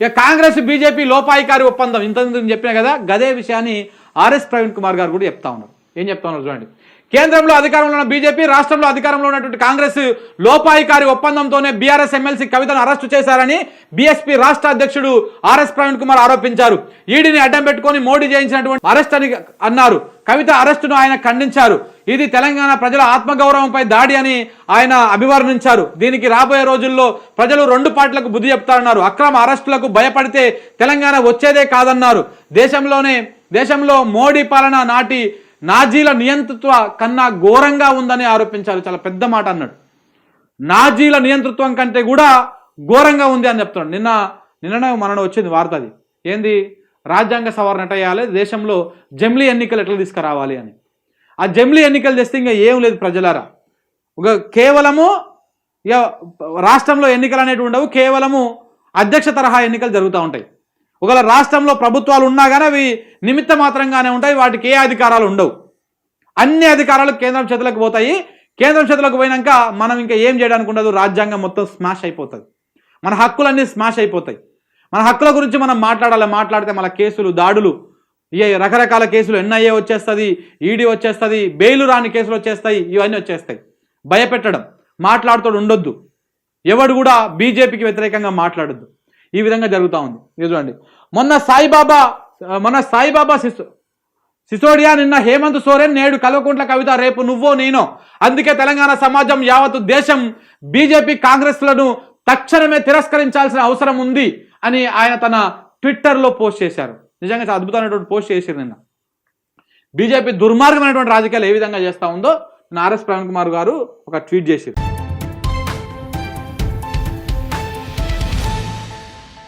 ఇక కాంగ్రెస్ బీజేపీ లోపాయికారి ఒప్పందం ఇంతకు చెప్పినా కదా, గదే విషయాన్ని ఆర్ఎస్ ప్రవీణ్ కుమార్ గారు కూడా చెప్తా ఉన్నారు. ఏం చెప్తా ఉన్నారు చూడండి. కేంద్రంలో అధికారంలో ఉన్న బీజేపీ, రాష్ట్రంలో అధికారంలో ఉన్నటువంటి కాంగ్రెస్ లోపాయికారి ఒప్పందంతోనే బీఆర్ఎస్ ఎమ్మెల్సీ కవితను అరెస్టు చేశారని బీఎస్పీ రాష్ట్ర అధ్యక్షుడు ఆర్ఎస్ ప్రవీణ్ కుమార్ ఆరోపించారు. ఈడీని అడ్డం పెట్టుకొని మోడీ చేయించినటువంటి అరెస్ట్ అని అన్నారు. కవిత అరెస్టును ఆయన ఖండించారు. ఇది తెలంగాణ ప్రజల ఆత్మగౌరవంపై దాడి అని ఆయన అభివర్ణించారు. దీనికి రాబోయే రోజుల్లో ప్రజలు రెండు పార్టీలకు బుద్ధి చెప్తారన్నారు. అక్రమ అరెస్టులకు భయపడితే తెలంగాణ వచ్చేదే కాదన్నారు. దేశంలో మోడీ పాలన నాటి నాజీల నియంతృత్వ కన్నా ఘోరంగా ఉందని ఆరోపించారు. చాలా పెద్ద మాట అన్నాడు. నాజీల నియంతృత్వం కంటే కూడా ఘోరంగా ఉంది అని చెప్తున్నాడు. నిన్ననే వచ్చింది వార్త. అది ఏంది, రాజ్యాంగ సవరణ చేయాలి, దేశంలో జమిలీ ఎన్నికలు ఎట్లా తీసుకురావాలి అని. ఆ జమిలీ ఎన్నికలు తెస్తే ఇంకా ఏం లేదు ప్రజలారా. కేవలము ఇక రాష్ట్రంలో ఎన్నికలు అనేవి ఉండవు, కేవలము అధ్యక్ష తరహా ఎన్నికలు జరుగుతూ ఉంటాయి. ఒకవేళ రాష్ట్రంలో ప్రభుత్వాలు ఉన్నా కానీ అవి నిమిత్త మాత్రంగానే ఉంటాయి, వాటికి ఏ అధికారాలు ఉండవు. అన్ని అధికారాలు కేంద్రం చేతులకు పోతాయి. కేంద్రం చేతులకు పోయినాక మనం ఇంకా ఏం చేయడానికి ఉండదు. రాజ్యాంగం మొత్తం స్మాష్ అయిపోతుంది, మన హక్కులన్నీ స్మాష్ అయిపోతాయి. మన హక్కుల గురించి మనం మాట్లాడితే మన కేసులు, దాడులు, రకరకాల కేసులు, ఎన్ఐఏ వచ్చేస్తుంది, ఈడీ వచ్చేస్తుంది, బెయిలు రాని కేసులు వచ్చేస్తాయి, ఇవన్నీ వచ్చేస్తాయి. భయపెట్టడం, మాట్లాడుతూ ఉండొద్దు. ఎవడు కూడా బీజేపీకి వ్యతిరేకంగా మాట్లాడొద్దు. ఈ విధంగా జరుగుతూ ఉంది. చూడండి, మొన్న సాయిబాబా సిసోడియా, నిన్న హేమంత్ సోరెన్, నేడు కల్వకుంట్ల కవిత, రేపు నువ్వో నేనో. అందుకే తెలంగాణ సమాజం యావత్తు దేశం బీజేపీ కాంగ్రెస్లను తక్షణమే తిరస్కరించాల్సిన అవసరం ఉంది అని ఆయన తన ట్విట్టర్లో పోస్ట్ చేశారు. నిజంగా చాలా అద్భుతమైనటువంటి పోస్ట్ చేశారు. నిన్న బీజేపీ దుర్మార్గమైనటువంటి రాజకీయాలు ఏ విధంగా చేస్తూ ఉందో ఆర్ఎస్ ప్రవీణ్ కుమార్ గారు ఒక ట్వీట్ చేశారు.